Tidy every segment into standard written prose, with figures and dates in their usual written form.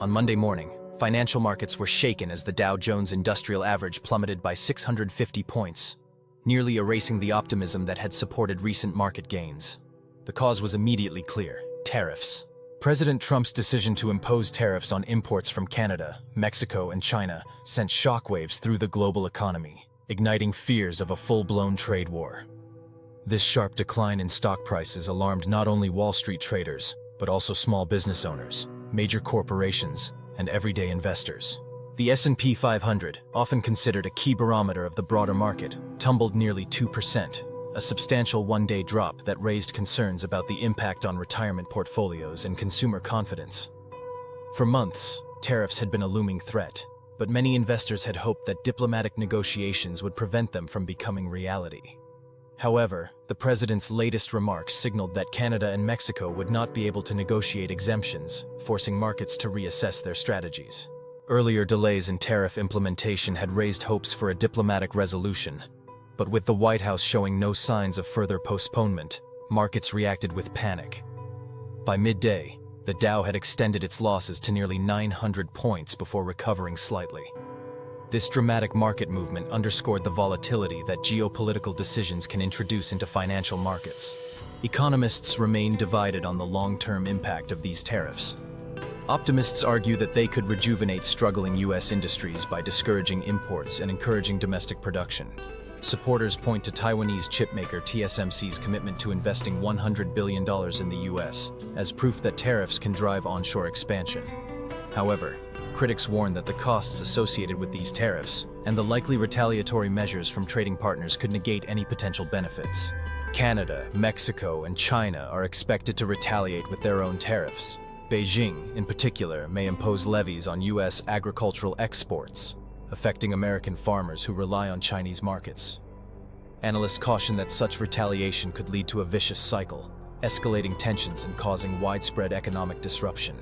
On Monday morning, financial markets were shaken as the Dow Jones Industrial Average plummeted by 650 points, nearly erasing the optimism that had supported recent market gains. The cause was immediately clear: tariffs. President Trump's decision to impose tariffs on imports from Canada, Mexico, and China sent shockwaves through the global economy, igniting fears of a full-blown trade war. This sharp decline in stock prices alarmed not only Wall Street traders, but also small business owners, major corporations, and everyday investors. The S&P 500, often considered a key barometer of the broader market, tumbled nearly 2%, a substantial one-day drop that raised concerns about the impact on retirement portfolios and consumer confidence. For months, tariffs had been a looming threat, but many investors had hoped that diplomatic negotiations would prevent them from becoming reality. However, the president's latest remarks signaled that Canada and Mexico would not be able to negotiate exemptions, forcing markets to reassess their strategies. Earlier delays in tariff implementation had raised hopes for a diplomatic resolution, but with the White House showing no signs of further postponement, markets reacted with panic. By midday, the Dow had extended its losses to nearly 900 points before recovering slightly. This dramatic market movement underscored the volatility that geopolitical decisions can introduce into financial markets. Economists remain divided on the long-term impact of these tariffs. Optimists argue that they could rejuvenate struggling U.S. industries by discouraging imports and encouraging domestic production. Supporters point to Taiwanese chipmaker TSMC's commitment to investing $100 billion in the U.S. as proof that tariffs can drive onshore expansion. However, critics warn that the costs associated with these tariffs and the likely retaliatory measures from trading partners could negate any potential benefits. Canada, Mexico, and China are expected to retaliate with their own tariffs. Beijing, in particular, may impose levies on U.S. agricultural exports, affecting American farmers who rely on Chinese markets. Analysts caution that such retaliation could lead to a vicious cycle, escalating tensions and causing widespread economic disruption.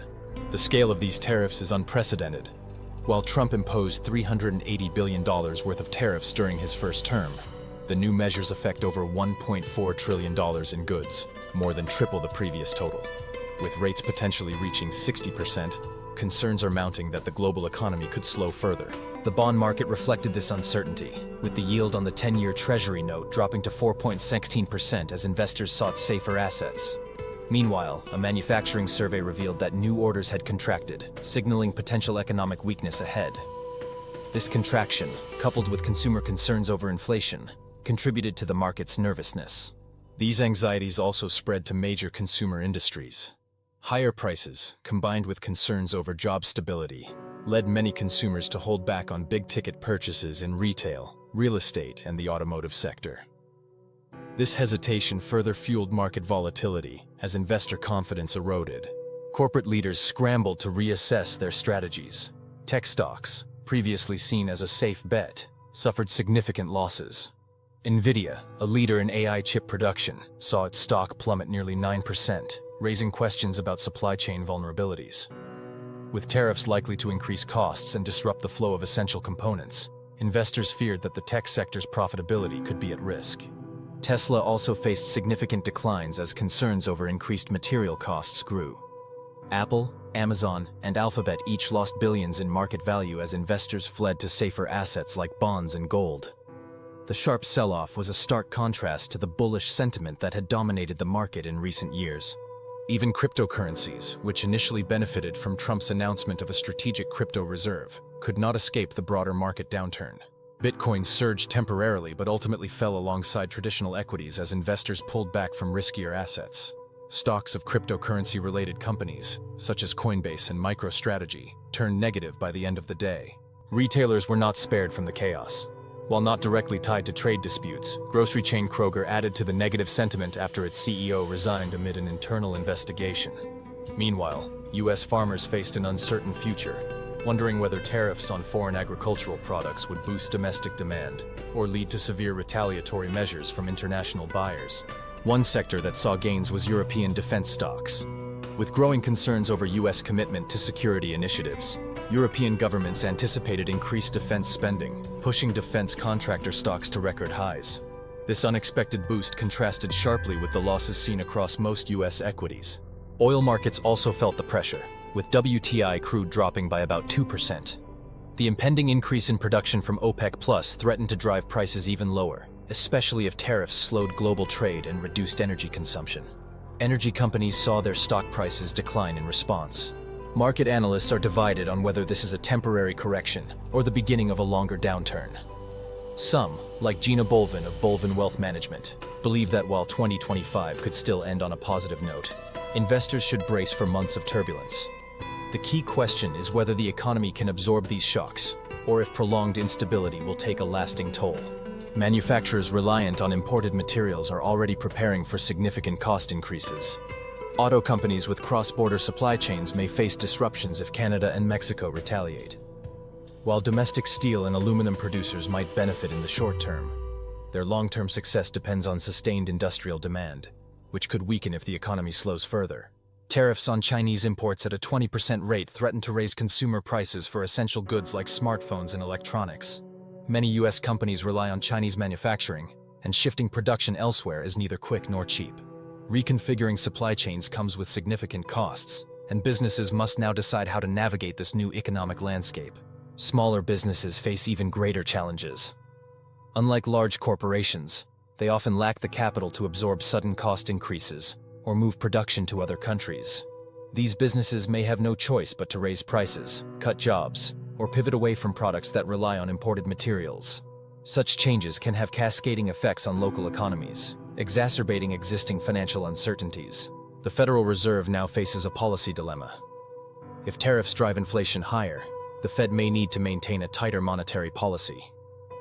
The scale of these tariffs is unprecedented. While Trump imposed $380 billion worth of tariffs during his first term, the new measures affect over $1.4 trillion in goods, more than triple the previous total. With rates potentially reaching 60%, concerns are mounting that the global economy could slow further. The bond market reflected this uncertainty, with the yield on the 10-year Treasury note dropping to 4.16% as investors sought safer assets. Meanwhile, a manufacturing survey revealed that new orders had contracted, signaling potential economic weakness ahead. This contraction, coupled with consumer concerns over inflation, contributed to the market's nervousness. These anxieties also spread to major consumer industries. Higher prices, combined with concerns over job stability, led many consumers to hold back on big-ticket purchases in retail, real estate, and the automotive sector. This hesitation further fueled market volatility as investor confidence eroded. Corporate leaders scrambled to reassess their strategies. Tech stocks, previously seen as a safe bet, suffered significant losses. Nvidia, a leader in AI chip production, saw its stock plummet nearly 9%, raising questions about supply chain vulnerabilities. With tariffs likely to increase costs and disrupt the flow of essential components, investors feared that the tech sector's profitability could be at risk. Tesla also faced significant declines as concerns over increased material costs grew. Apple, Amazon, and Alphabet each lost billions in market value as investors fled to safer assets like bonds and gold. The sharp sell-off was a stark contrast to the bullish sentiment that had dominated the market in recent years. Even cryptocurrencies, which initially benefited from Trump's announcement of a strategic crypto reserve, could not escape the broader market downturn. Bitcoin surged temporarily but ultimately fell alongside traditional equities as investors pulled back from riskier assets. Stocks of cryptocurrency-related companies, such as Coinbase and MicroStrategy, turned negative by the end of the day. Retailers were not spared from the chaos. While not directly tied to trade disputes, grocery chain Kroger added to the negative sentiment after its CEO resigned amid an internal investigation. Meanwhile, U.S. farmers faced an uncertain future, wondering whether tariffs on foreign agricultural products would boost domestic demand or lead to severe retaliatory measures from international buyers. One sector that saw gains was European defense stocks. With growing concerns over U.S. commitment to security initiatives, European governments anticipated increased defense spending, pushing defense contractor stocks to record highs. This unexpected boost contrasted sharply with the losses seen across most U.S. equities. Oil markets also felt the pressure. with WTI crude dropping by about 2%. The impending increase in production from OPEC Plus threatened to drive prices even lower, especially if tariffs slowed global trade and reduced energy consumption. Energy companies saw their stock prices decline in response. Market analysts are divided on whether this is a temporary correction or the beginning of a longer downturn. Some, like Gina Bolvin of Bolvin Wealth Management, believe that while 2025 could still end on a positive note, investors should brace for months of turbulence. The key question is whether the economy can absorb these shocks, or if prolonged instability will take a lasting toll. Manufacturers reliant on imported materials are already preparing for significant cost increases. Auto companies with cross-border supply chains may face disruptions if Canada and Mexico retaliate. While domestic steel and aluminum producers might benefit in the short term, their long-term success depends on sustained industrial demand, which could weaken if the economy slows further. Tariffs on Chinese imports at a 20% rate threaten to raise consumer prices for essential goods like smartphones and electronics. Many U.S. companies rely on Chinese manufacturing, and shifting production elsewhere is neither quick nor cheap. Reconfiguring supply chains comes with significant costs, and businesses must now decide how to navigate this new economic landscape. Smaller businesses face even greater challenges. Unlike large corporations, they often lack the capital to absorb sudden cost increases or move production to other countries. These businesses may have no choice but to raise prices, cut jobs, or pivot away from products that rely on imported materials. Such changes can have cascading effects on local economies, exacerbating existing financial uncertainties. The Federal Reserve now faces a policy dilemma. If tariffs drive inflation higher, the Fed may need to maintain a tighter monetary policy.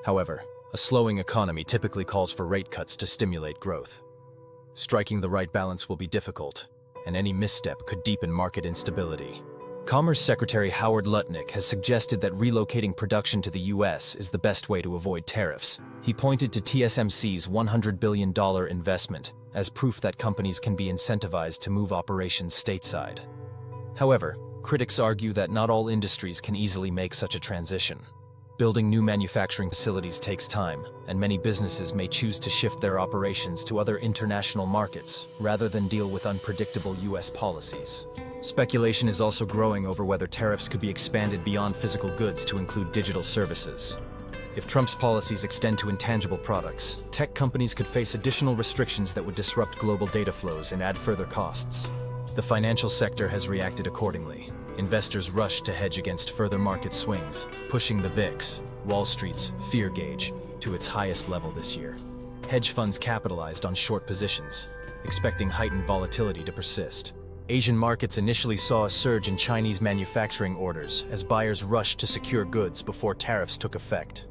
However, a slowing economy typically calls for rate cuts to stimulate growth. Striking the right balance will be difficult, and any misstep could deepen market instability. Commerce Secretary Howard Lutnick has suggested that relocating production to the U.S. is the best way to avoid tariffs. He pointed to TSMC's $100 billion investment as proof that companies can be incentivized to move operations stateside. However, critics argue that not all industries can easily make such a transition. Building new manufacturing facilities takes time, and many businesses may choose to shift their operations to other international markets rather than deal with unpredictable U.S. policies. Speculation is also growing over whether tariffs could be expanded beyond physical goods to include digital services. If Trump's policies extend to intangible products, tech companies could face additional restrictions that would disrupt global data flows and add further costs. The financial sector has reacted accordingly. Investors rushed to hedge against further market swings, pushing the VIX, Wall Street's fear gauge, to its highest level this year. Hedge funds capitalized on short positions, expecting heightened volatility to persist. Asian markets initially saw a surge in Chinese manufacturing orders as buyers rushed to secure goods before tariffs took effect.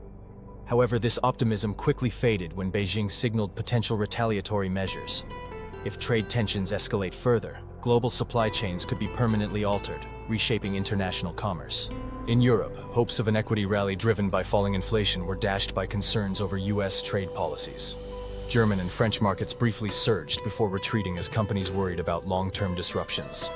However, this optimism quickly faded when Beijing signaled potential retaliatory measures. If trade tensions escalate further, global supply chains could be permanently altered, reshaping international commerce. In Europe, hopes of an equity rally driven by falling inflation were dashed by concerns over U.S. trade policies. German and French markets briefly surged before retreating as companies worried about long-term disruptions.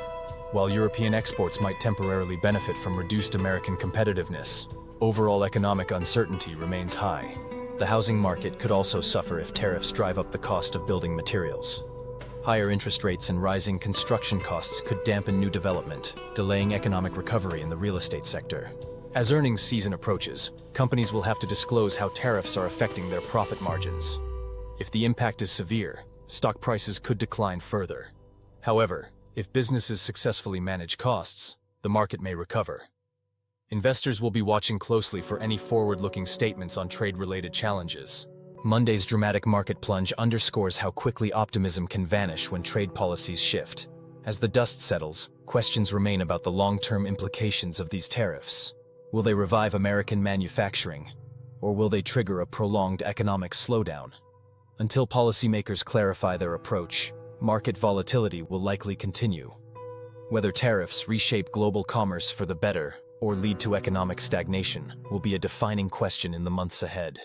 While European exports might temporarily benefit from reduced American competitiveness, overall economic uncertainty remains high. The housing market could also suffer if tariffs drive up the cost of building materials. Higher interest rates and rising construction costs could dampen new development, delaying economic recovery in the real estate sector. As earnings season approaches, companies will have to disclose how tariffs are affecting their profit margins. If the impact is severe, stock prices could decline further. However, if businesses successfully manage costs, the market may recover. Investors will be watching closely for any forward-looking statements on trade-related challenges. Monday's dramatic market plunge underscores how quickly optimism can vanish when trade policies shift. As the dust settles, questions remain about the long-term implications of these tariffs. Will they revive American manufacturing, or will they trigger a prolonged economic slowdown? Until policymakers clarify their approach, market volatility will likely continue. Whether tariffs reshape global commerce for the better or lead to economic stagnation will be a defining question in the months ahead.